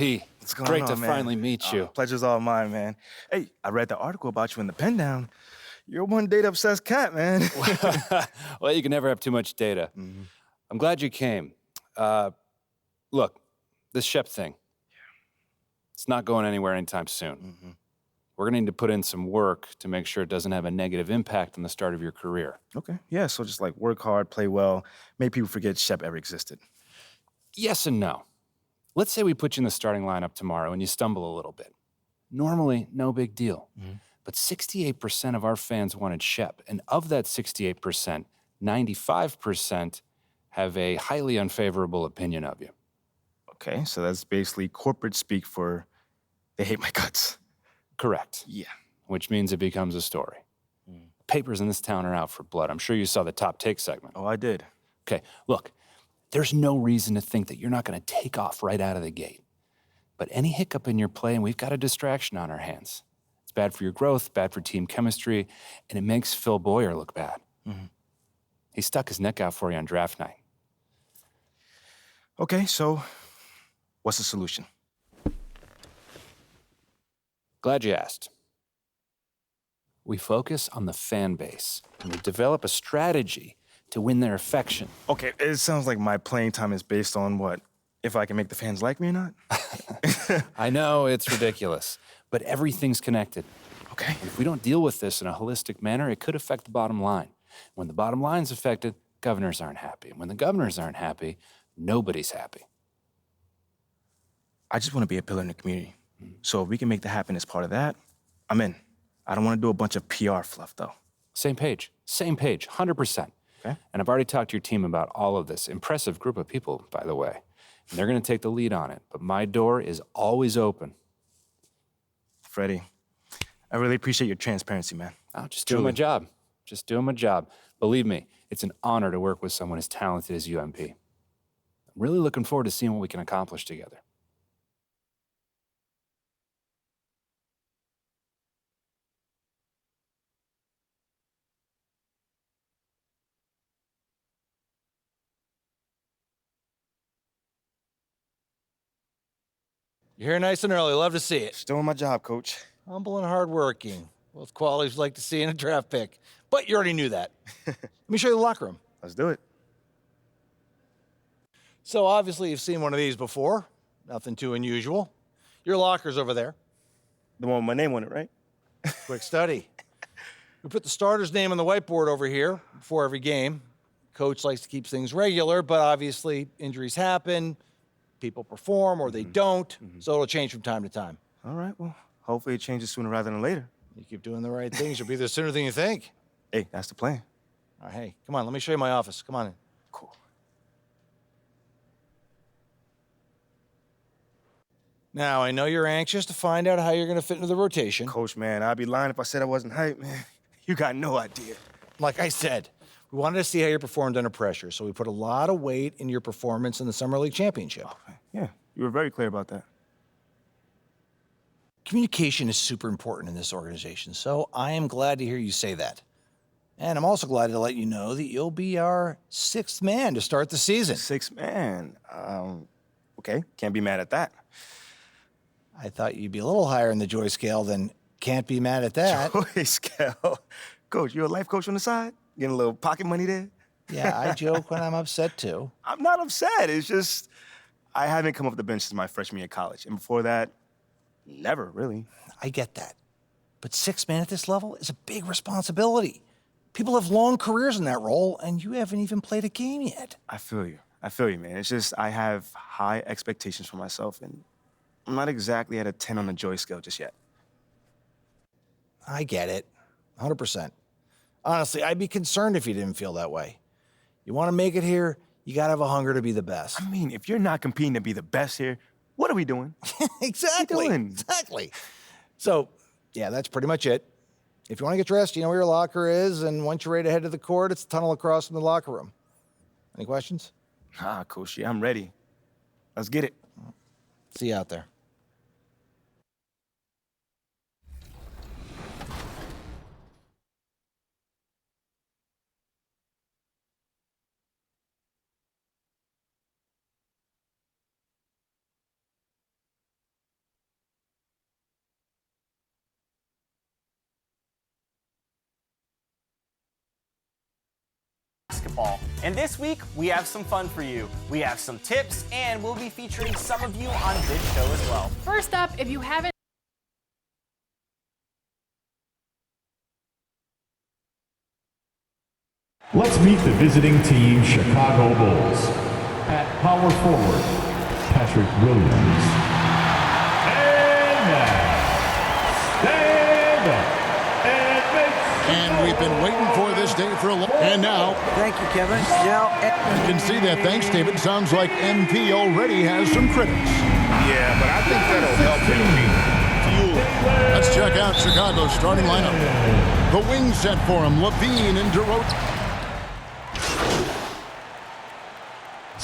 Hey, What's going great on, to man? finally meet you. Pleasure's all mine, man. Hey, I read the article about you in the pen down. You're one data-obsessed cat, man. Well, you can never have too much data. Mhm. I'm glad you came. Uh, Look, this Shep thing, it's not going anywhere anytime soon. Mhm. We're going to need to put in some work to make sure it doesn't have a negative impact on the start of your career. Okay, yeah, so just like work hard, play well, make people forget Shep ever existed. Yes and no. Let's say we put you in the starting lineup tomorrow and you stumble a little bit. Normally, no big deal. Mhm. But 68% of our fans wanted Shep. And of that 68%, 95% have a highly unfavorable opinion of you. Okay, so that's basically corporate speak for they hate my guts. Correct. Yeah. Which means it becomes a story. Mm. Papers in this town are out for blood. I'm sure you saw the top take segment. Oh, I did. Okay, look, there's no reason to think that you're not going to take off right out of the gate. But any hiccup in your play, and we've got a distraction on our hands. It's bad for your growth, bad for team chemistry, and it makes Phil Boyer look bad. Mhm. He stuck his neck out for you on draft night. Okay, so what's the solution? Glad you asked. We focus on the fan base, and we develop a strategy to win their affection. Okay, it sounds like my playing time is based on what? If I can make the fans like me or not? I know it's ridiculous, but everything's connected. Okay. If we don't deal with this in a holistic manner, it could affect the bottom line. When the bottom line's affected, governors aren't happy. And when the governors aren't happy, nobody's happy. I just want to be a pillar in the community. So if we can make that happen as part of that, I'm in. I don't want to do a bunch of PR fluff, though. Same page, 100%. Okay. And I've already talked to your team about all of this. Impressive group of people, by the way. And they're going to take the lead on it. But my door is always open. Freddie, I really appreciate your transparency, man. I'm just doing my job. Just doing my job. Believe me, it's an honor to work with someone as talented as UMP. I'm really looking forward to seeing what we can accomplish together. You're here nice and early. Love to see it. Just doing my job, Coach. Humble and hardworking. Both qualities we like to see in a draft pick. But you already knew that. Let me show you the locker room. Let's do it. So obviously you've seen one of these before. Nothing too unusual. Your locker's over there. The one with my name on it, right? Quick study. We put the starter's name on the whiteboard over here before every game. Coach likes to keep things regular, but obviously injuries happen. People perform or they don't, so it'll change from time to time. All right, well, hopefully it changes sooner rather than later. You keep doing the right things, you'll be there sooner than you think. Hey, that's the plan. All right, hey, come on, let me show you my office. Come on in. Cool. Now, I know you're anxious to find out how you're going to fit into the rotation. Coach, man, I'd be lying if I said I wasn't hyped, man. You got no idea. Like I said, we wanted to see how you performed under pressure, so we put a lot of weight in your performance in the Summer League Championship. Yeah, you were very clear about that. Communication is super important in this organization, so I am glad to hear you say that. And I'm also glad to let you know that you'll be our sixth man to start the season. Six man. Okay, can't be mad at that. I thought you'd be a little higher in the joy scale than can't be mad at that. Joy scale. Coach, you a life coach on the side? Getting a little pocket money there? Yeah, I joke when I'm upset too. I'm not upset. It's just I haven't come off the bench since my freshman year of college. And before that, never really. I get that. But sixth man at this level is a big responsibility. People have long careers in that role, and you haven't even played a game yet. I feel you, man. It's just I have high expectations for myself, and I'm not exactly at a 10 on the joy scale just yet. I get it, 100%. Honestly, I'd be concerned if you didn't feel that way. You want to make it here, you got to have a hunger to be the best. I mean, if you're not competing to be the best here, what are we doing? Exactly. What are you doing? Exactly. So, yeah, that's pretty much it. If you want to get dressed, you know where your locker is, and once you're ready to head to the court, it's a tunnel across from the locker room. Any questions? Coach, yeah, I'm ready. Let's get it. See you out there. basketball. And this week, we have some fun for you. We have some tips, and we'll be featuring some of you on this show as well. First up, if you haven't Let's meet the visiting team, Chicago Bulls. At power forward, Patrick Williams. And now, stand up and make some And we've been waiting for this day for a long time. And now, Thank you, Kevin. Now, you can see that thanks, David. Sounds like MP already has some critics. Yeah, but I think that'll help him fuel it. Let's check out Chicago's starting lineup. The wing set for him, Levine and DeRozan.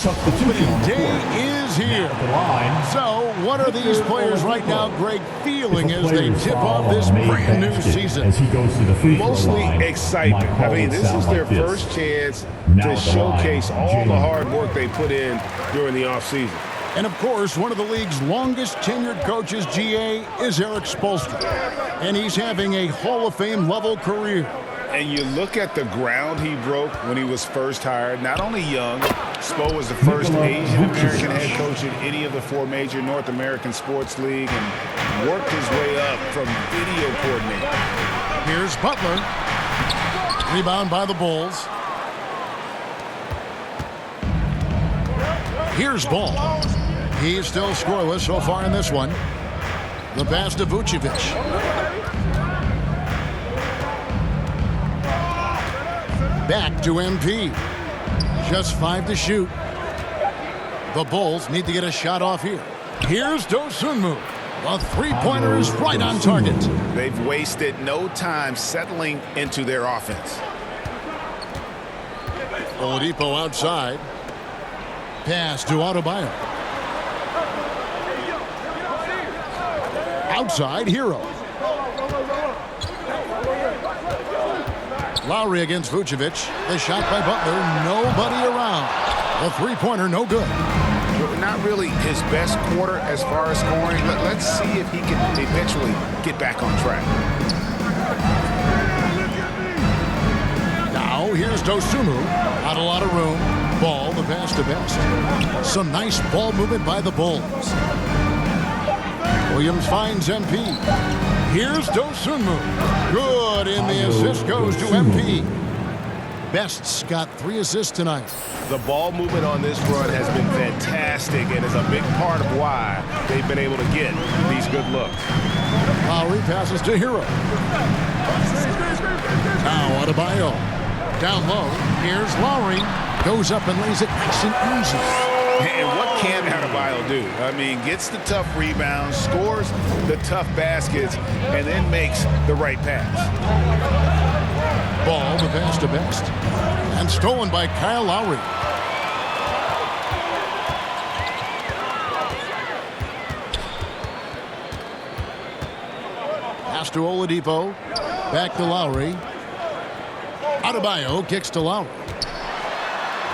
substitution on the Day court. is here. At the line. So, what are these players right now, Greg, feeling as they tip off this brand new season? As he goes to the free throw Mostly line, excitement. my I mean, call this would is sound their like this. first chance Now to at the showcase line, all the Jalen. hard work they put in during the offseason. And of course, one of the league's longest tenured coaches, GA, is Eric Spoelstra. And he's having a Hall of Fame level career. And you look at the ground he broke when he was first hired. Not only young, Spo was the first Asian-American head coach in any of the 4 major North American sports league and worked his way up from video coordinator. Here's Butler. Rebound by the Bulls. Here's Ball. He's still scoreless so far in this one. The pass to Vucevic. Back to MP. Just 5 to shoot. The Bulls need to get a shot off here. Here's Dosunmu. The three-pointer is right on target. They've wasted no time settling into their offense. Oladipo outside. Pass to Adebayo. Outside, Hero. Lowry against Vucevic. The shot by Butler. Nobody around. The three-pointer, no good. Not really his best quarter as far as scoring. Let's see if he can eventually get back on track. Now, here's Dosunmu. Not a lot of room. Ball, the pass to Best. Some nice ball movement by the Bulls. Williams finds MP. Here's Dosunmu. Good, and the assist goes to MP. Best's got 3 assists tonight. The ball movement on this run has been fantastic and is a big part of why they've been able to get these good looks. Lowry passes to Hero. Now Adebayo. Down low. Here's Lowry. Goes up and lays it nice and easy. And what can Adebayo do? I mean, gets the tough rebounds, scores the tough baskets, and then makes the right pass. Ball, the pass to Best. And stolen by Kyle Lowry. Pass to Oladipo. Back to Lowry. Adebayo kicks to Lowry.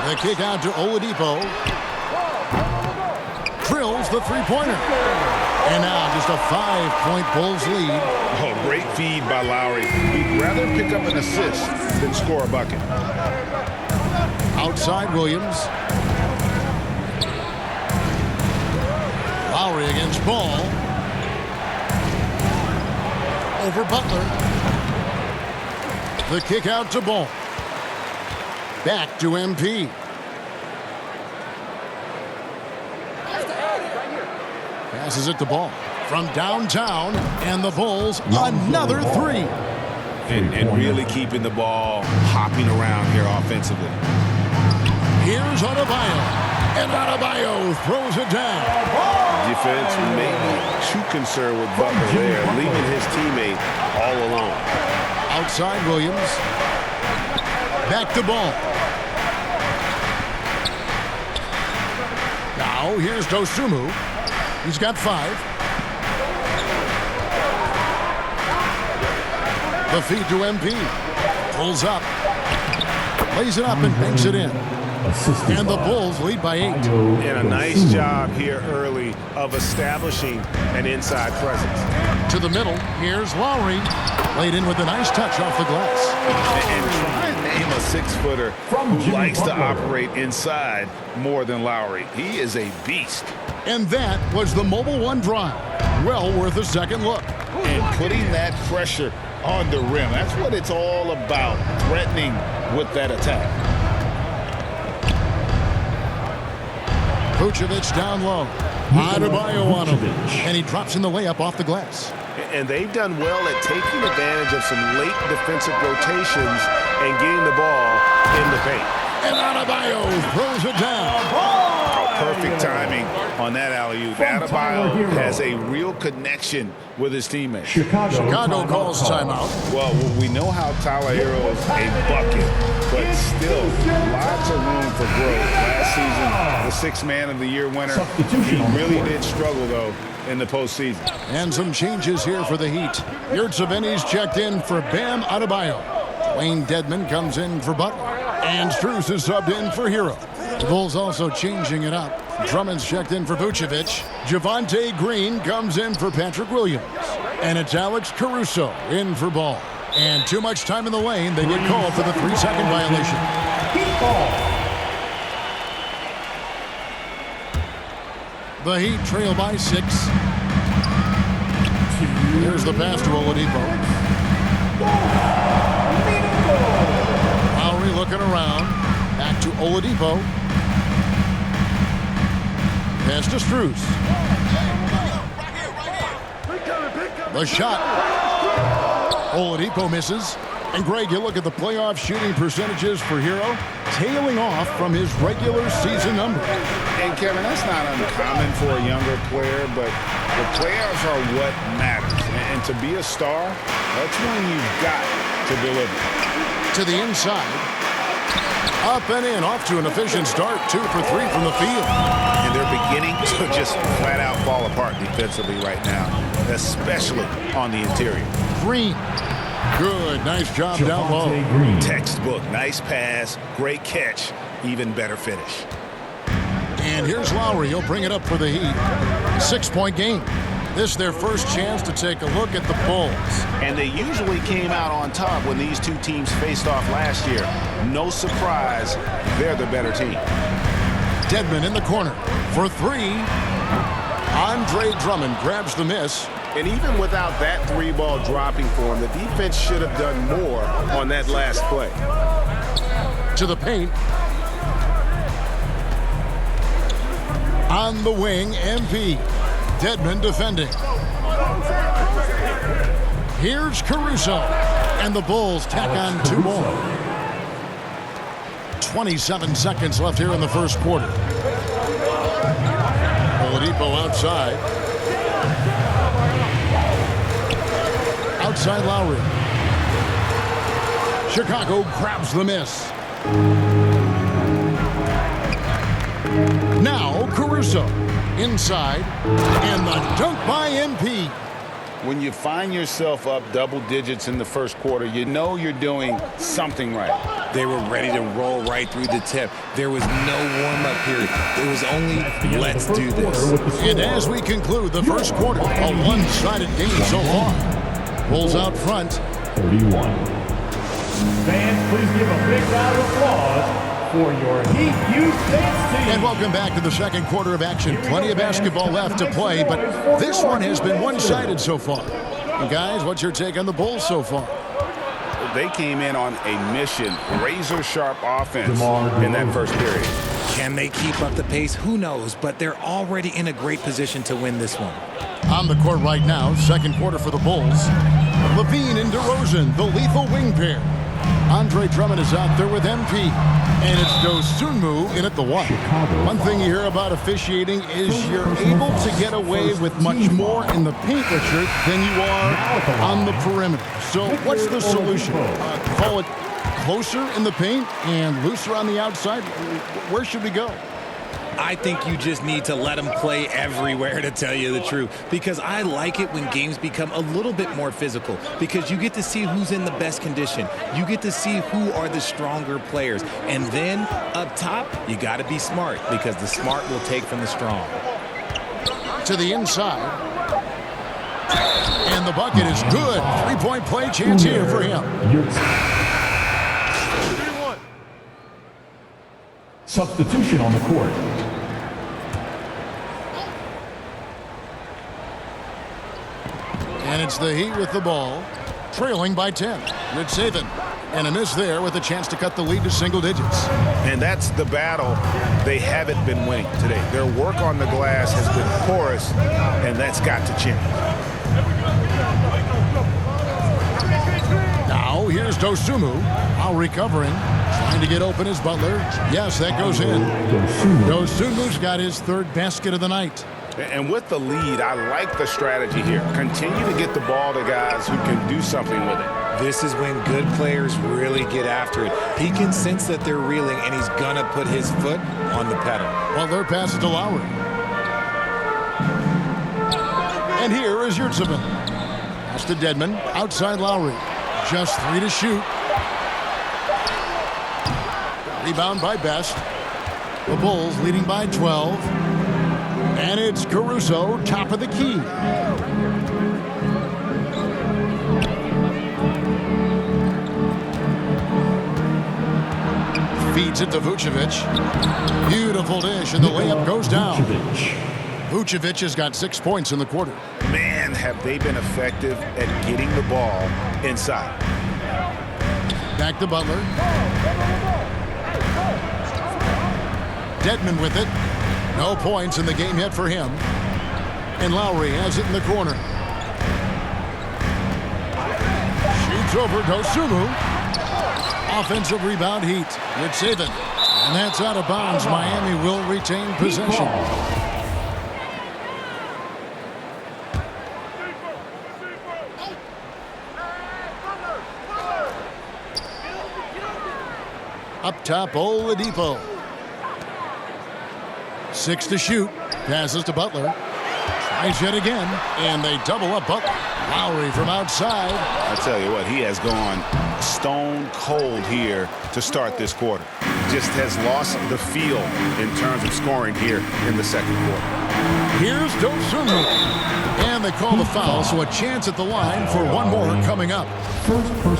The kick out to Oladipo. Drills the three-pointer. And now just a 5-point Bulls lead. Oh, great feed by Lowry. He'd rather pick up an assist than score a bucket. Outside Williams. Lowry against Ball. Over Butler. The kick out to Ball. Back to MP. Passes it to Ball. From downtown, and the Bulls, another 3. And really keeping the ball hopping around here offensively. Here's Adebayo. And Adebayo throws it down. Defense may be too concerned with Butler there, leaving his teammate all alone. Outside Williams. Back to Ball. Now here's Dosunmu. He's got 5. The feed to MP. Pulls up. Lays it up and banks it in. assisted And the by Bulls lead by 8. And a nice job here early of establishing an inside presence. To the middle, here's Lowry. Laid in with a nice touch off the glass. And try and name a 6-footer who likes to operate inside more than Lowry. He is a beast. And that was the Mobile One drive. Well worth a second look. And putting that pressure on the rim. That's what it's all about, threatening with that attack. Vucevic down low. Adebayo on him. And he drops in the layup off the glass. And they've done well at taking advantage of some late defensive rotations and getting the ball in the paint. And Adebayo throws it down. Perfect timing on that alley-oop. Adebayo has a real connection with his teammates. Chicago calls timeout. Well, we know how Tyler Hero's a bucket, but still lots of room for growth. Last season, the Sixth Man of the Year winner. He really did struggle, though, in the postseason. And some changes here for the Heat. Yurtseveni's checked in for Bam Adebayo. Wayne Dedmon comes in for Butler. And Strus is subbed in for Hero. The Bulls also changing it up. Drummond's checked in for Vucevic. Javonte Green comes in for Patrick Williams. And it's Alex Caruso in for Ball. And too much time in the lane. They get called for the 3-second violation. The Heat trail by 6. Here's the pass to Oladipo. Lowry looking around. Back to Oladipo. Pass to Strus. The shot. Oladipo misses. And Greg, you look at the playoff shooting percentages for Hero, tailing off from his regular season number. And Kevin, that's not uncommon for a younger player, but the playoffs are what matters. And to be a star, that's when you've got to deliver. To the inside. Up and in, off to an efficient start. 2 for 3 from the field. And they're beginning to just flat out fall apart defensively right now, especially on the interior. Green. Good, nice job down low. Textbook, nice pass, great catch, even better finish. And here's Lowry. He'll bring it up for the Heat. 6-point game. This is their first chance to take a look at the Bulls. And they usually came out on top when these two teams faced off last year. No surprise, they're the better team. Dedmon in the corner for 3. Andre Drummond grabs the miss. And even without that 3-ball dropping for him, the defense should have done more on that last play. To the paint. On the wing, MP. Dedmon defending. Here's Caruso. And the Bulls tack on 2 more. 27 seconds left here in the first quarter. Oladipo outside. Outside Lowry. Chicago grabs the miss. Now Caruso. Inside. And the dunk by MP. When you find yourself up double digits in the first quarter, you know you're doing something right. They were ready to roll right through the tip. There was no warm-up period. It was only, let's do this. And as we conclude the first quarter, a one-sided game so far. Bulls out front. 31. Fans, please give a big round of applause for your Heat Youth Dance Team. And welcome back to the second quarter of action. Plenty of basketball left to play, but this one has been one-sided so far. And guys, what's your take on the Bulls so far? They came in on a mission, razor-sharp offense in that first period. Can they keep up the pace? Who knows, but they're already in a great position to win this one. On the court right now, second quarter for the Bulls. Levine and DeRozan, the lethal wing pair. Andre Drummond is out there with MP. And it's Dosunmu in at the one. One thing you hear about officiating is you're able to get away with much more in the paint, Richard, than you are on the perimeter. So what's the solution? Call it closer in the paint and looser on the outside? Where should we go? I think you just need to let them play everywhere, to tell you the truth, because I like it when games become a little bit more physical, because you get to see who's in the best condition. You get to see who are the stronger players. And then up top, you got to be smart, because the smart will take from the strong. To the inside. And the bucket is good. Three-point play chance here for him. Substitution on the court. And it's the Heat with the ball, trailing by 10. Rich Saban. And a miss there with a chance to cut the lead to single digits. And that's the battle they haven't been winning today. Their work on the glass has been porous, and that's got to change. Now here's Dosunmu. Now recovering. Trying to get open is Butler. Yes, that goes in. Dosunmu's got his third basket of the night. And with the lead, I like the strategy here. Continue to get the ball to guys who can do something with it. This is when good players really get after it. He can sense that they're reeling, and he's going to put his foot on the pedal. Butler passes to Lowry. And here is Yurtseven. Pass to Dedmon. Outside Lowry. Just 3 to shoot. Rebound by Best. The Bulls leading by 12. And it's Caruso, top of the key. Feeds it to Vucevic. Beautiful dish, and the layup goes down. Vucevic has got 6 points in the quarter. Man, have they been effective at getting the ball inside. Back to Butler. Dedmon with it. No points in the game yet for him. And Lowry has it in the corner. Shoots over Dosunmu. Offensive rebound Heat. Rich Saban. And that's out of bounds. Miami will retain possession. Up top, Oladipo. 6 to shoot. Passes to Butler. Tries yet again. And they double up Butler. Lowry from outside. I tell you what, he has gone stone cold here to start this quarter. Just has lost the feel in terms of scoring here in the second quarter. Here's Dosunmu. And they call the foul, so a chance at the line for one more coming up.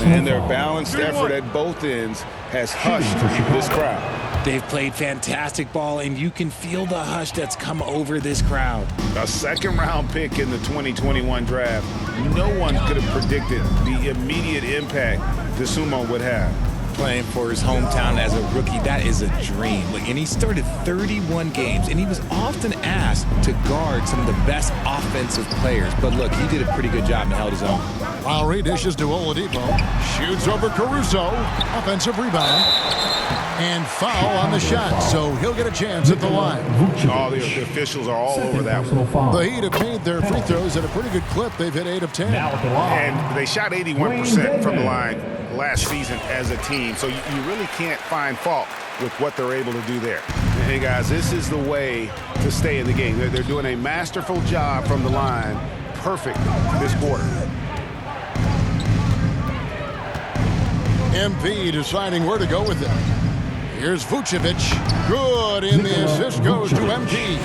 And their balanced effort at both ends has hushed this crowd. They've played fantastic ball, and you can feel the hush that's come over this crowd. A second-round pick in the 2021 draft. No one could have predicted the immediate impact Dosunmu would have. Playing for his hometown as a rookie, that is a dream. And he started 31 games, and he was often asked to guard some of the best offensive players. But look, he did a pretty good job and held his own. Lowry dishes to Oladipo. Shoots over Caruso. Offensive rebound. And foul on the shot, so he'll get a chance at the line. All the officials are all over that one. The Heat have made their free throws at a pretty good clip. They've hit 8 of 10. And they shot 81% from the line last season as a team, so you really can't find fault with what they're able to do there. Hey, guys, this is the way to stay in the game. They're doing a masterful job from the line. Perfect this quarter. MP deciding where to go with it. Here's Vucevic. Good, and the assist goes to MP.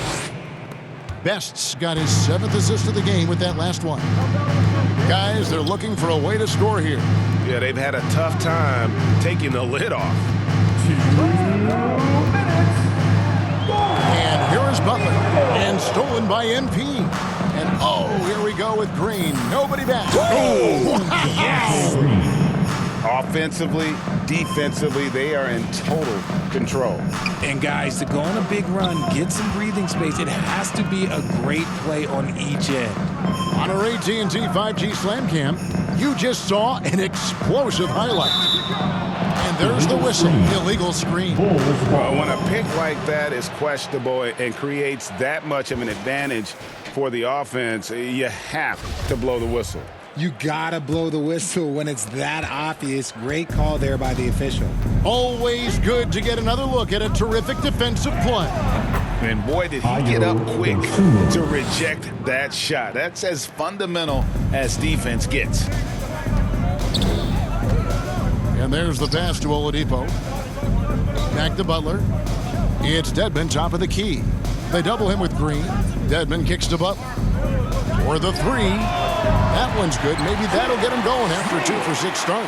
Best's got his 7th assist of the game with that last one. Guys, they're looking for a way to score here. Yeah, they've had a tough time taking the lid off. And here is Butler. And stolen by MP. And oh, here we go with Green. Nobody back. Oh, yes! Offensively, defensively, they are in total control. And guys, to go on a big run, get some breathing space, it has to be a great play on each end. On our AT&T 5G Slam Cam, you just saw an explosive highlight. And there's the whistle, illegal screen. Well, when a pick like that is questionable and creates that much of an advantage for the offense, you have to blow the whistle. You gotta blow the whistle when it's that obvious. Great call there by the official. Always good to get another look at a terrific defensive play. And boy, did he get up quick to reject that shot. That's as fundamental as defense gets. And there's the pass to Oladipo. Back to Butler. It's Dedmon, top of the key. They double him with Green. Dedmon kicks to Butler. For the three. That one's good. Maybe that'll get him going after a 2-for-6 start.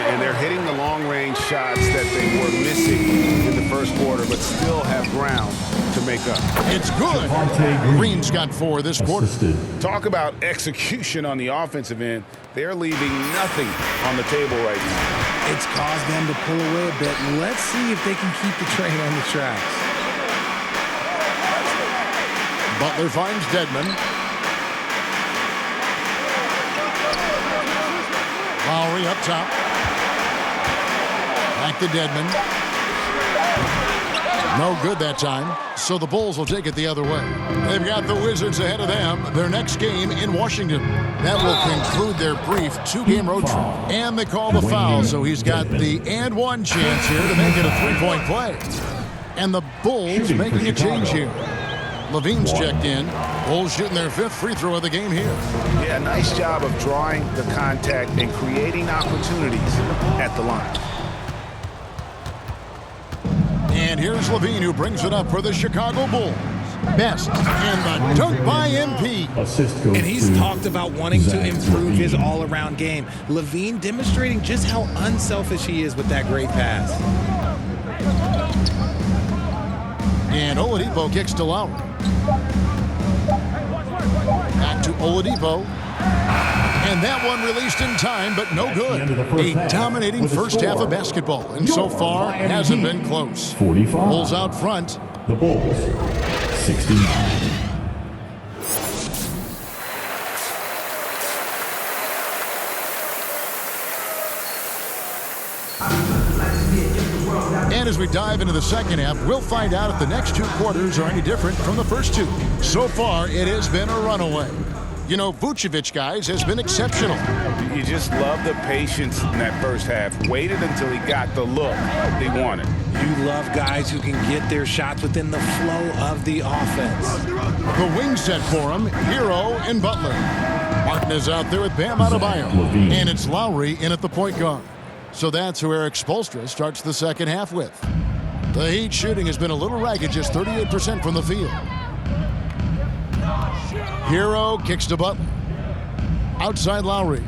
And they're hitting the long-range shots that they were missing in the first quarter, but still have ground to make up. It's good. Green's got 4 this quarter. Talk about execution on the offensive end. They're leaving nothing on the table right now. It's caused them to pull away a bit. Let's see if they can keep the train on the tracks. Butler finds Dedmon. Lowry up top. Back to Dedmon. No good that time, so the Bulls will take it the other way. They've got the Wizards ahead of them. Their next game in Washington. That will conclude their brief 2-game road trip. And they call the foul, so he's got the and one chance here to make it a 3-point play. And the Bulls making a change here. Levine's checked in. Bulls shooting their 5th free throw of the game here. Yeah, nice job of drawing the contact and creating opportunities at the line. And here's Levine, who brings it up for the Chicago Bulls. Best, and the dunk by MP. And he's talked about wanting to improve his all-around game. Levine demonstrating just how unselfish he is with that great pass. And Oladipo kicks to Lowry. Back to Oladipo. And that one released in time, but no good. A dominating first half of basketball, and so far hasn't been close. Bulls out front. The Bulls, 69. And as we dive into the second half, we'll find out if the next 2 quarters are any different from the first 2. So far, it has been a runaway. You know, Vucevic, guys, has been exceptional. You just love the patience in that first half. Waited until he got the look he wanted. You love guys who can get their shots within the flow of the offense. The wing set for him, Hero and Butler. Martin is out there with Bam Adebayo. And it's Lowry in at the point guard. So that's who Eric Spoelstra starts the second half with. The Heat shooting has been a little ragged, just 38% from the field. Hero kicks to Butler. Outside Lowry.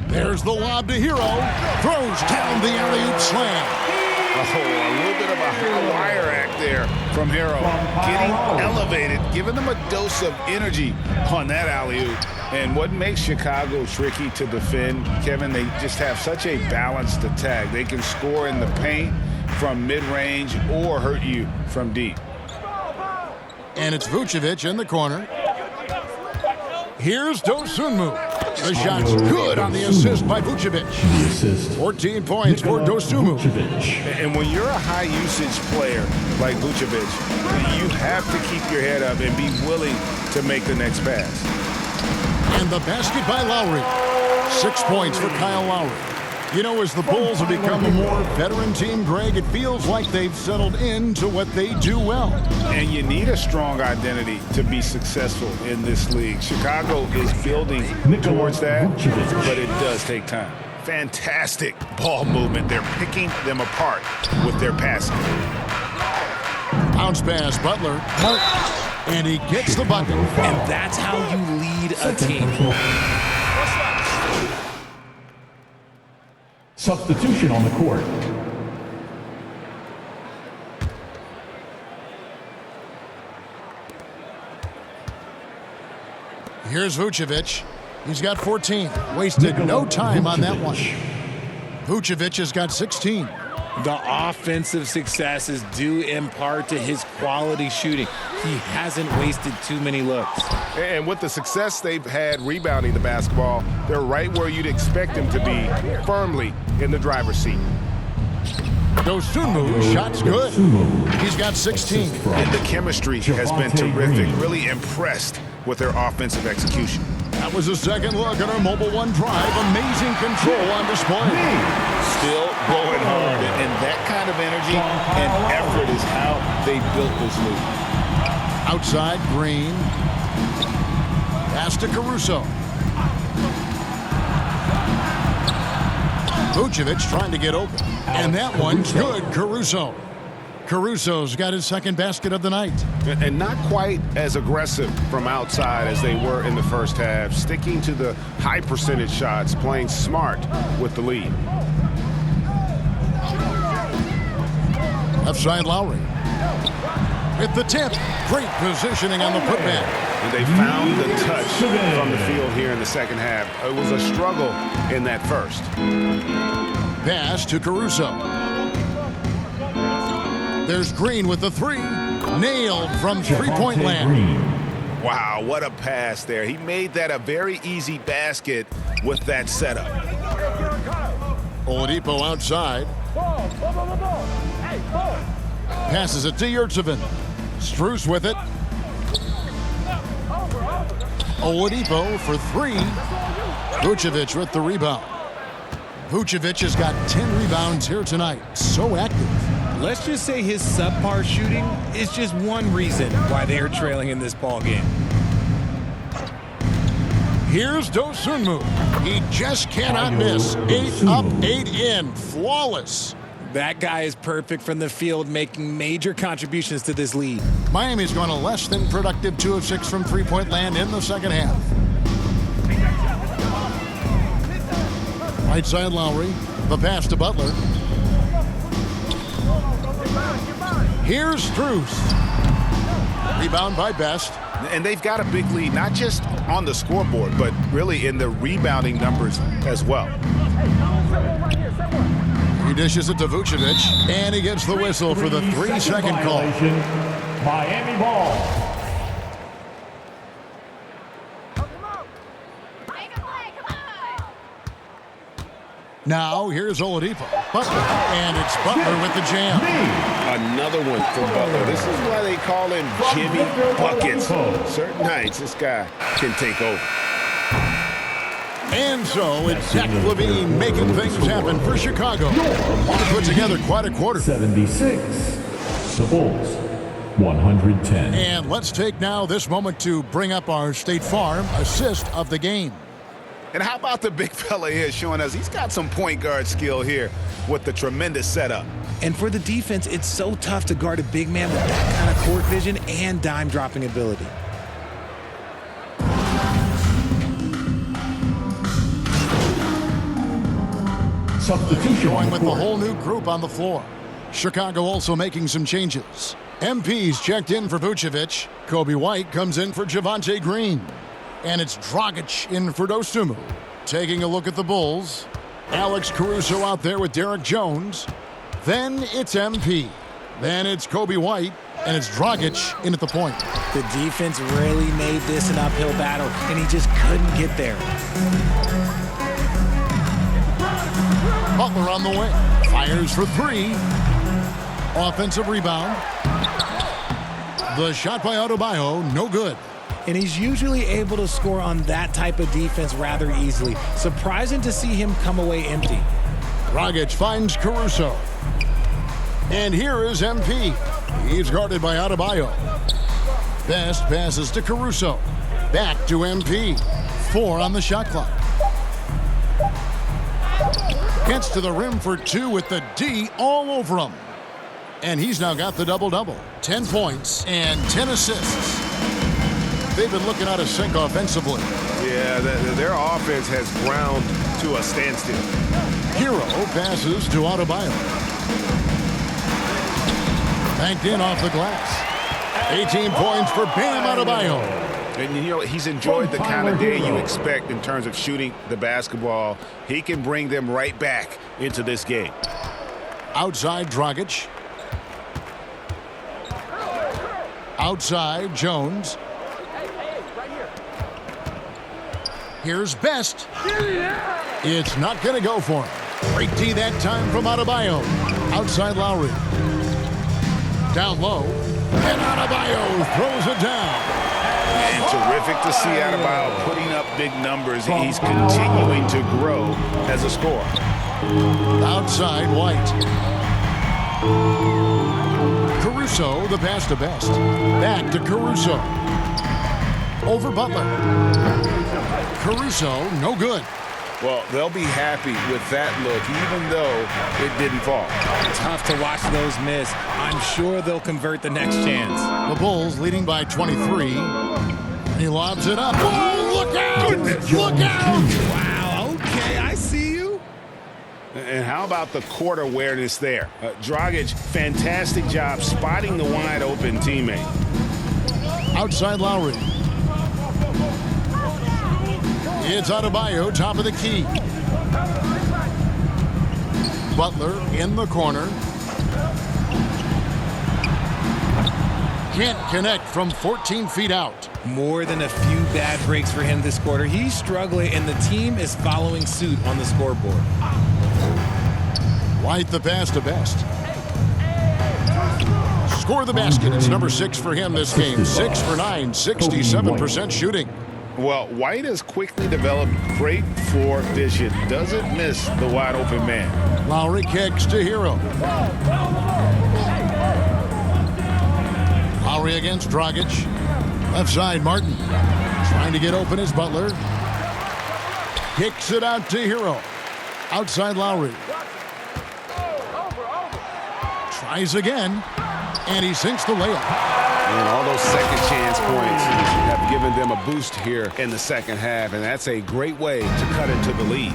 There's the lob to Hero. Throws down the alley-oop slam. Oh, a little bit of a high wire act there from Hero. Getting elevated, giving them a dose of energy on that alley-oop. And what makes Chicago tricky to defend, Kevin, they just have such a balanced attack. They can score in the paint from mid-range or hurt you from deep. And it's Vucevic in the corner. Here's Dosunmu. The shot's good on the assist by Vucevic. 14 points for Dosunmu. And when you're a high-usage player like Vucevic, you have to keep your head up and be willing to make the next pass. And the basket by Lowry. 6 points for Kyle Lowry. You know, as the Bulls have become a more veteran team, Greg, it feels like they've settled into what they do well. And you need a strong identity to be successful in this league. Chicago is building towards that, but it does take time. Fantastic ball movement. They're picking them apart with their passing. Bounce pass, Butler. And he gets the bucket. And that's how you lead a team. Substitution on the court. Here's Vucevic. He's got 14. Wasted no time on that one. Vucevic has got 16. The offensive success is due in part to his quality shooting. He hasn't wasted too many looks. And with the success they've had rebounding the basketball, they're right where you'd expect them to be, firmly in the driver's seat. Dosunmu, shot's good. He's got 16. And the chemistry has been terrific. Really impressed with their offensive execution. That was a second look at our Mobile One drive. Amazing control on display. Still going hard, and that kind of energy and effort is how they built this league. Outside, Green. Pass to Caruso. Vucevic trying to get open. And that one's good, Caruso. Caruso's got his second basket of the night. And not quite as aggressive from outside as they were in the first half, sticking to the high percentage shots, playing smart with the lead. Left side, Lowry. At the tip. Great positioning on the putback. And they found the touch from the field here in the second half. It was a struggle in that first. Pass to Caruso. There's Green with the three. Nailed from three-point land. Wow, what a pass there. He made that a very easy basket with that setup. Oladipo outside. Passes it to Yurtseven. Strus with it. Oladipo for three. Vucevic with the rebound. Vucevic has got 10 rebounds here tonight. So active. Let's just say his subpar shooting is just one reason why they are trailing in this ball game. Here's Dosunmu. He just cannot miss. 8 up, 8 in. Flawless. That guy is perfect from the field, making major contributions to this lead. Miami's going a less than productive 2 of 6 from three-point land in the second half. Right side, Lowry. The pass to Butler. Here's Strus. Rebound by Best. And they've got a big lead, not just on the scoreboard, but really in the rebounding numbers as well. He dishes it to Vucevic, and he gets the whistle for the 3-second call. Miami ball. Now, here's Oladipo. Butler, and it's Butler with the jam. Another one for Butler. This is why they call him Jimmy Buckets. Certain nights, this guy can take over. And so it's Zach LaVine making things happen for Chicago. He put together quite a quarter. 76. The Bulls, 110. And let's take now this moment to bring up our State Farm assist of the game. And how about the big fella here showing us he's got some point guard skill here with the tremendous setup. And for the defense, it's so tough to guard a big man with that kind of court vision and dime-dropping ability. Substitution Going with the whole new group on the floor. Chicago also making some changes. MP's checked in for Vucevic. Kobe White comes in for Javonte Green. And it's Dragic in for Dosunmu. Taking a look at the Bulls. Alex Caruso out there with Derek Jones. Then it's MP. Then it's Kobe White. And it's Dragic in at the point. The defense really made this an uphill battle, and he just couldn't get there. Butler on the wing. Fires for three. Offensive rebound. The shot by Adebayo, no good. And he's usually able to score on that type of defense rather easily. Surprising to see him come away empty. Dragic finds Caruso. And here is MP. He's guarded by Adebayo. Best passes to Caruso. Back to MP. 4 on the shot clock. Gets to the rim for 2 with the D all over him. And he's now got the double-double. 10 points and 10 assists. They've been looking out of sync offensively. Yeah, their offense has ground to a standstill. Hero passes to Adebayo. Banked in off the glass. 18 points for Bam Adebayo. And you know, he's enjoyed the kind of day you expect in terms of shooting the basketball. He can bring them right back into this game. Outside, Dragic. Outside, Jones. Here's Best. It's not going to go for him. Great D that time from Adebayo. Outside, Lowry. Down low. And Adebayo throws it down. And terrific to see Adebayo putting up big numbers. He's continuing to grow as a scorer. Outside, White. Caruso, the pass to Best. Back to Caruso. Over Butler. Caruso, no good. Well, they'll be happy with that look, even though it didn't fall. Tough to watch those miss. I'm sure they'll convert the next chance. The Bulls leading by 23. He lobs it up. Whoa, look out! Look out! Wow, okay, I see you. And how about the court awareness there? Dragic, fantastic job spotting the wide-open teammate. Outside Lowry. It's Adebayo, top of the key. Butler in the corner. Can't connect from 14 feet out. More than a few bad breaks for him this quarter. He's struggling, and the team is following suit on the scoreboard. White the pass to Best. Score the basket. It's number 6 for him this game. 6 for 9, 67% shooting. Well, White has quickly developed great floor vision. Doesn't miss the wide-open man. Lowry kicks to Hero. Lowry against Dragic. Left side, Martin. Trying to get open is Butler. Kicks it out to Hero. Outside Lowry. Tries again. And he sinks the layup. And all those second chance points have given them a boost here in the second half, and that's a great way to cut into the lead.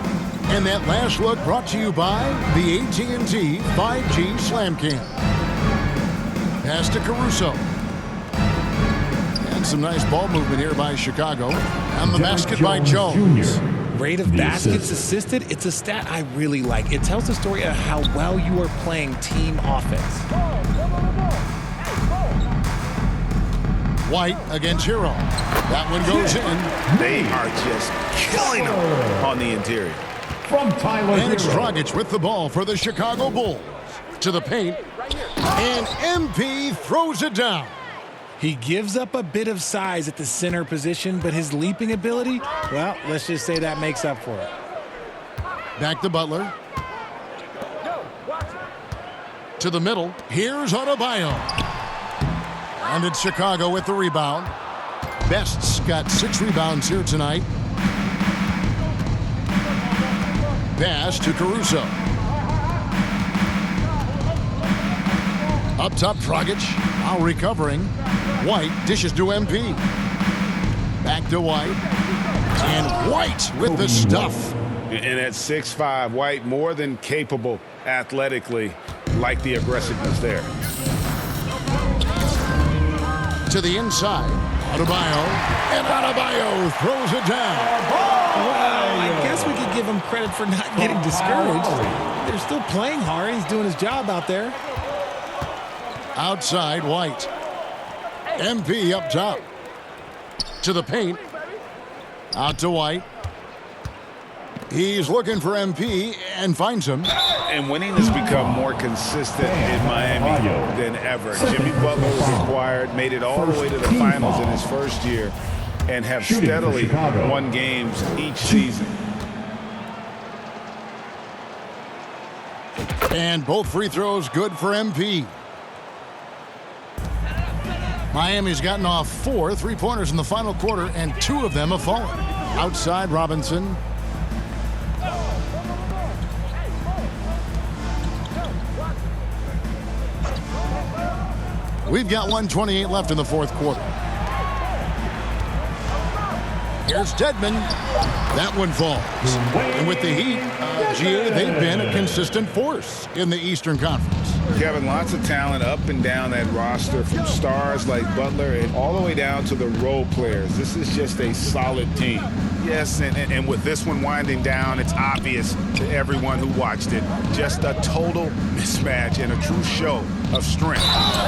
And that last look brought to you by the AT&T 5G Slam Cam. Pass to Caruso. And some nice ball movement here by Chicago. And the basket by Jones. Rate of baskets assisted, it's a stat I really like. It tells the story of how well you are playing team offense. White against Hero. That one goes in. They are just killing them on the interior. From Tyler And it's Hero. Dragic with the ball for the Chicago Bulls. To the paint. And MP throws it down. He gives up a bit of size at the center position, but his leaping ability, well, let's just say that makes up for it. Back to Butler. To the middle. Here's Adebayo. And it's Chicago with the rebound. Best's got 6 rebounds here tonight. Pass to Caruso. Up top, Dragic. Now recovering. White dishes to MP. Back to White. And White with the stuff. And at 6'5", White more than capable athletically, like the aggressiveness there. To the inside. Adebayo. And Adebayo throws it down. Well, I guess we could give him credit for not getting discouraged. They're still playing hard. He's doing his job out there. Outside, White. MP up top. To the paint. Out to White. He's looking for MP and finds him. And winning has become more consistent in Miami than ever. Jimmy Butler was acquired, made it all the way to the finals in his first year, and have steadily won games each season. And both free throws good for MP. Miami's gotten off 4 3-pointers in the final quarter, and 2 of them have fallen. Outside, Robinson. We've got 1:28 left in the fourth quarter. Here's Dedmon. That one falls. And with the Heat, GA, they've been a consistent force in the Eastern Conference. Kevin, lots of talent up and down that roster, from stars like Butler and all the way down to the role players. This is just a solid team. Yes, and with this one winding down, it's obvious to everyone who watched it. Just a total mismatch and a true show of strength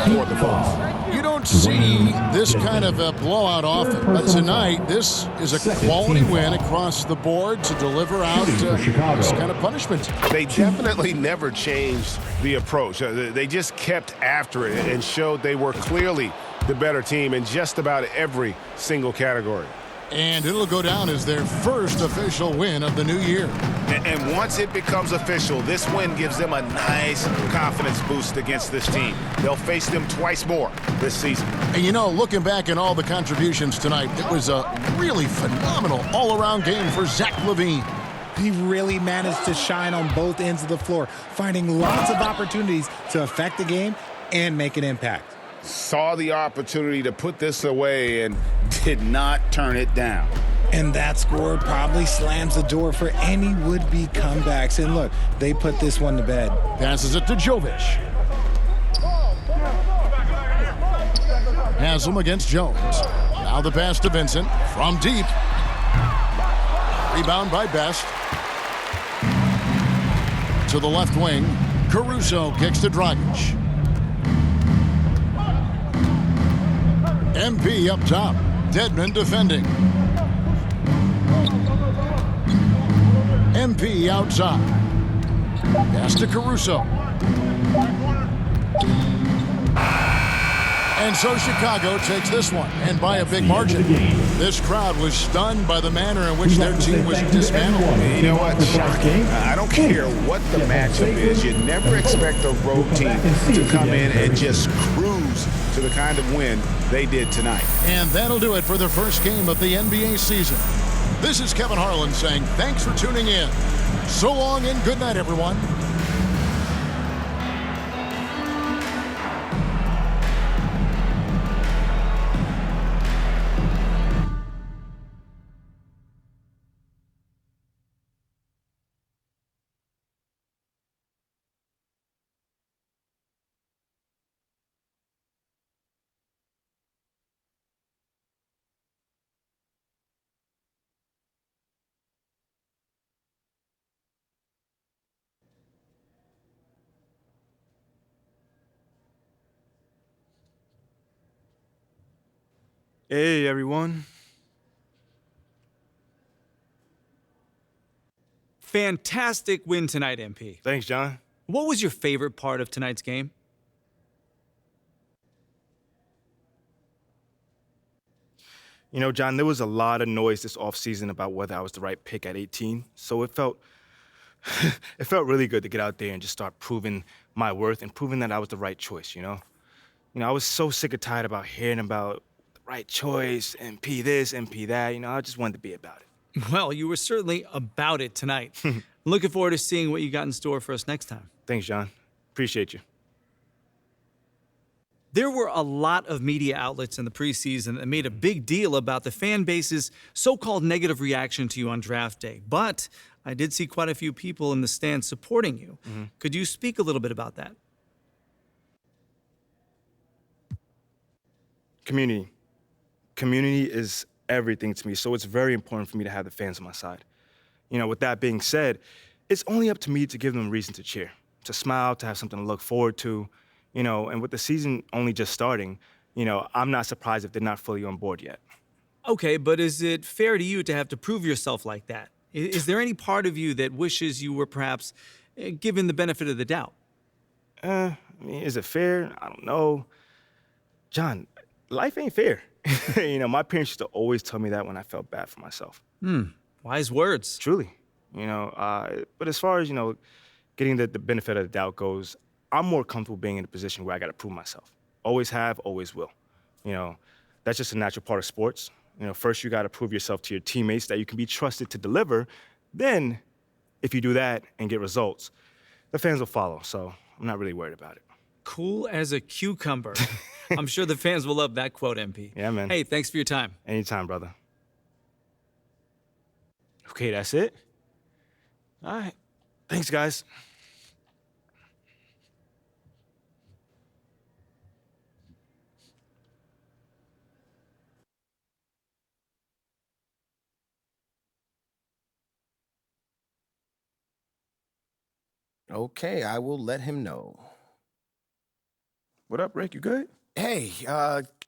for the Bulls. You don't see this kind of a blowout often, but tonight this is a quality win across the board to deliver out this kind of punishment. They definitely never changed the approach. They just kept after it and showed they were clearly the better team in just about every single category. And it'll go down as their first official win of the new year. And once it becomes official, this win gives them a nice confidence boost against this team. They'll face them twice more this season. And you know, looking back at all the contributions tonight, it was a really phenomenal all-around game for Zach LaVine. He really managed to shine on both ends of the floor, finding lots of opportunities to affect the game and make an impact. Saw the opportunity to put this away and did not turn it down. And that score probably slams the door for any would-be comebacks. And look, they put this one to bed. Passes it to Jovic. Has him against Jones. Now the pass to Vincent from deep. Rebound by Best. To the left wing. Caruso kicks to Dragic. MP up top. Dedmon defending. MP outside. Pass to Caruso. And so Chicago takes this one, and by a big margin. This crowd was stunned by the manner in which their team was dismantled. You know what? Shocking. I don't care what the matchup is. You never expect a road team to come in and just cruise to the kind of win they did tonight. And that'll do it for the first game of the NBA season. This is Kevin Harlan saying thanks for tuning in. So long and good night, everyone. Hey, everyone. Fantastic win tonight, MP. Thanks, John. What was your favorite part of tonight's game? You know, John, there was a lot of noise this offseason about whether I was the right pick at 18, so it felt it felt really good to get out there and just start proving my worth and proving that I was the right choice, you know? I was so sick and tired about hearing about the right choice, MP this, MP that, I just wanted to be about it. Well, you were certainly about it tonight. Looking forward to seeing what you got in store for us next time. Thanks, John. Appreciate you. There were a lot of media outlets in the preseason that made a big deal about the fan base's so-called negative reaction to you on draft day. But I did see quite a few people in the stands supporting you. Could you speak a little bit about that? Community. Community is everything to me, so it's very important for me to have the fans on my side. With that being said, it's only up to me to give them a reason to cheer, to smile, to have something to look forward to, and with the season only just starting, I'm not surprised if they're not fully on board yet. Okay, but is it fair to you to have to prove yourself like that? Is there any part of you that wishes you were perhaps given the benefit of the doubt? Is it fair? I don't know. John, life ain't fair. My parents used to always tell me that when I felt bad for myself. Wise words. Truly. But as far as, getting the benefit of the doubt goes, I'm more comfortable being in a position where I got to prove myself. Always have, always will. That's just a natural part of sports. First you got to prove yourself to your teammates that you can be trusted to deliver. Then, if you do that and get results, the fans will follow. So I'm not really worried about it. Cool as a cucumber. I'm sure the fans will love that quote, MP. Yeah, man. Hey, thanks for your time. Anytime, brother. Okay, that's it? All right. Thanks, guys. Okay, I will let him know. What up, Rick? You good? Hey,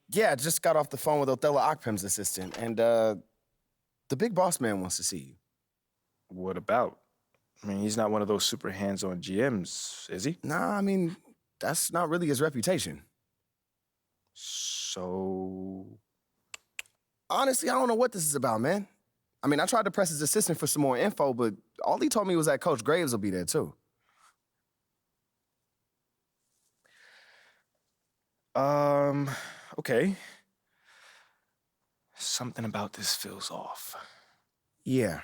yeah, just got off the phone with Othello Akpem's assistant, and the big boss man wants to see you. What about? He's not one of those super hands-on GMs, is he? Nah, that's not really his reputation. So, Honestly, I don't know what this is about, man. I mean, I tried to press his assistant for some more info, but all he told me was that Coach Graves will be there, too. Okay. Something about this feels off. Yeah,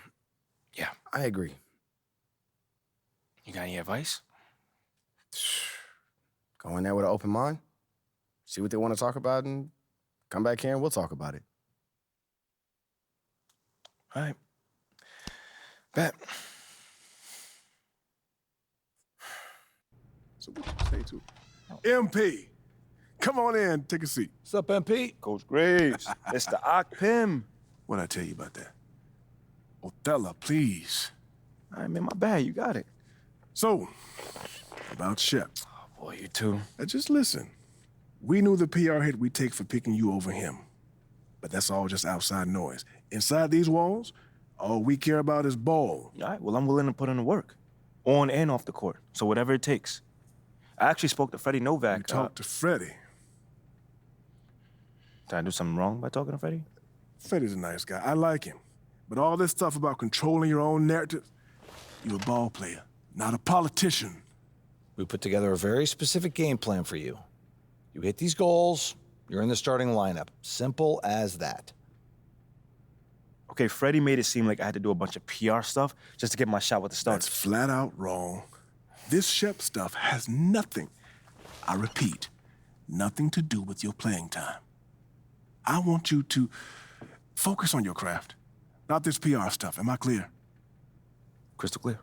Yeah. I agree. You got any advice? Go in there with an open mind, see what they want to talk about, and come back here and we'll talk about it. All right. Bet. So what you say to MP? Come on in, take a seat. What's up, MP? Coach Graves, Mr. Akpim. What'd I tell you about that? Othello, please. All right, man, my bad. You got it. So, about Shep. Oh, boy, you too. Now just listen. We knew the PR hit we'd take for picking you over him. But that's all just outside noise. Inside these walls, all we care about is ball. All right, well, I'm willing to put in the work, on and off the court, so whatever it takes. I actually spoke to Freddie Novak. You talked to Freddie. Did I do something wrong by talking to Freddie? Freddie's a nice guy. I like him. But all this stuff about controlling your own narrative, you're a ball player, not a politician. We put together a very specific game plan for you. You hit these goals, you're in the starting lineup. Simple as that. Okay, Freddie made it seem like I had to do a bunch of PR stuff just to get my shot with the That's Stars. flat out wrong. This Shep stuff has nothing, I repeat, nothing to do with your playing time. I want you to focus on your craft, not this PR stuff. Am I clear? Crystal clear.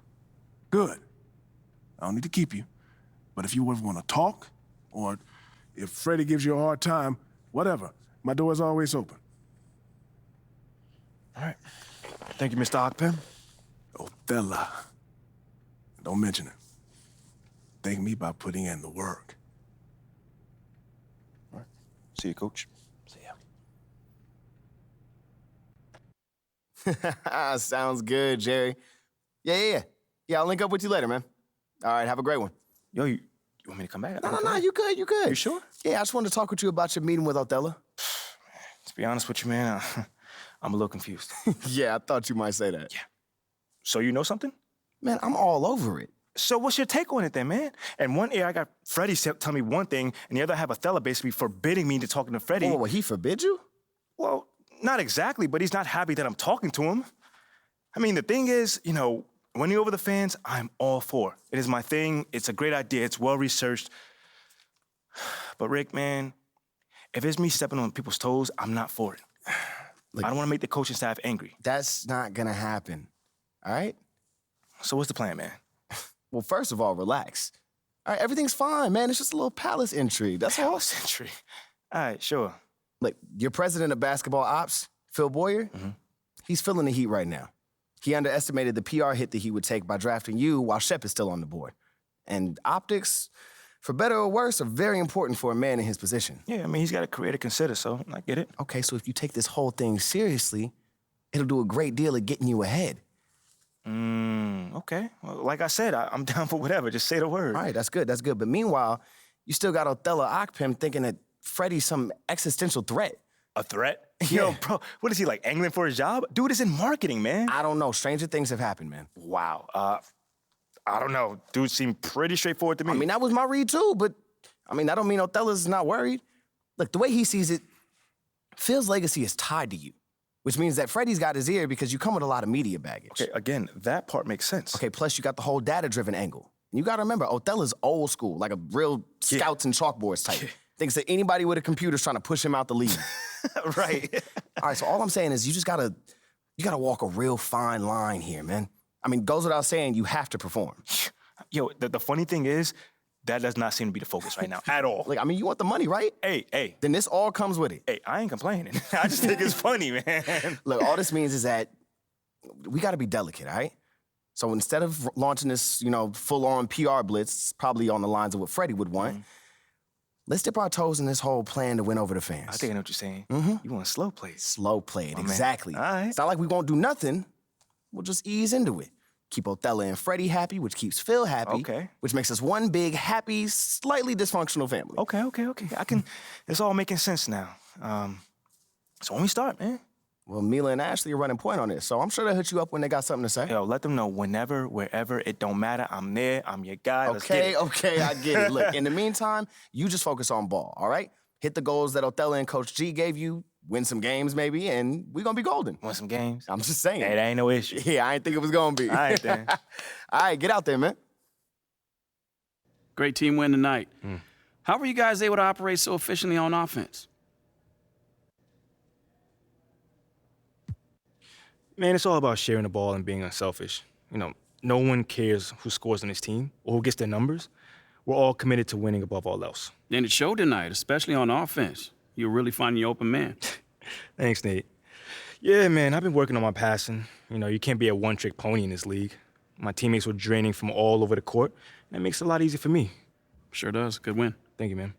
Good. I don't need to keep you. But if you ever want to talk, or if Freddie gives you a hard time, whatever, my door is always open. All right. Thank you, Mr. Akpim. Othello. Don't mention it. Thank me by putting in the work. All right. See you, Coach. See ya. Sounds good, Jerry. Yeah, I'll link up with you later, man. All right, have a great one. Yo, you want me to come back? No, you good, you good. You sure? Yeah, I just wanted to talk with you about your meeting with Othello. To be honest with you, man, I'm a little confused. Yeah, I thought you might say that. Yeah. So you know something? Man, I'm all over it. So what's your take on it then, man? And one ear, I got Freddie tell me one thing, and the other I have Othello basically forbidding me to talking to Freddie. Oh, well, he forbid you? Well, not exactly, but he's not happy that I'm talking to him. I mean, the thing is, you know, winning over the fans, I'm all for. It is my thing. It's a great idea. It's well-researched. But Rick, man, if it's me stepping on people's toes, I'm not for it. Look, I don't want to make the coaching staff angry. That's not gonna happen, all right? So what's the plan, man? Well, first of all, relax. All right, everything's fine, man. It's just a little palace intrigue, that's all. Palace intrigue. All right, sure. Look, your president of basketball ops, Phil Boyer, he's feeling the heat right now. He underestimated the PR hit that he would take by drafting you while Shep is still on the board. And optics, for better or worse, are very important for a man in his position. Yeah, I mean, he's got a career to consider, so I get it. Okay, so if you take this whole thing seriously, it'll do a great deal of getting you ahead. Okay. Well, like I said, I'm down for whatever. Just say the word. All right, that's good. But meanwhile, you still got Othello Akpim thinking that Freddie's some existential threat. A threat? Yeah. Yo, bro, what is he, like, angling for his job? Dude is in marketing, man. I don't know. Stranger things have happened, man. Wow. I don't know. Dude seemed pretty straightforward to me. I mean, that was my read, too, but, I mean, that don't mean Othello's not worried. Look, the way he sees it, Phil's legacy is tied to you, which means that Freddie's got his ear because you come with a lot of media baggage. Okay, again, that part makes sense. Okay, plus you got the whole data-driven angle. And you got to remember, Othello's old school, like a real scouts and chalkboards type. Thinks that anybody with a computer's trying to push him out the league. Right. All right, so all I'm saying is you gotta walk a real fine line here, man. I mean, goes without saying, you have to perform. Yo, the funny thing is, that does not seem to be the focus right now at all. Like, I mean, you want the money, right? Hey. Then this all comes with it. Hey, I ain't complaining. I just think it's funny, man. Look, all this means is that we gotta be delicate, all right? So instead of launching this, full-on PR blitz, probably on the lines of what Freddie would want, let's dip our toes in this whole plan to win over the fans. I think I know what you're saying. You want slow plays. Slow play it, My man. exactly. All right. It's not like we won't do nothing. We'll just ease into it. keep Othello and Freddie happy, which keeps Phil happy. Okay. Which makes us one big, happy, slightly dysfunctional family. Okay. It's all making sense now. So when we start, man. Well, Mila and Ashley are running point on this, so I'm sure they'll hit you up when they got something to say. Yo, let them know whenever, wherever, it don't matter. I'm there. I'm your guy. Let's get it. Okay, I get it. Look, in the meantime, you just focus on ball, all right? Hit the goals that Othello and Coach G gave you, win some games maybe, and we're going to be golden. Win some games? I'm just saying. Hey, that ain't no issue. Yeah, I didn't think it was going to be. All right, then. All right, get out there, man. Great team win tonight. How were you guys able to operate so efficiently on offense? Man, it's all about sharing the ball and being unselfish. You know, no one cares who scores on his team or who gets their numbers. We're all committed to winning above all else. And it showed tonight, especially on offense. You're really finding your open man. Thanks, Nate. Yeah, man, I've been working on my passing. You know, you can't be a one-trick pony in this league. My teammates were draining from all over the court, and it makes it a lot easier for me. Sure does. Good win. Thank you, man.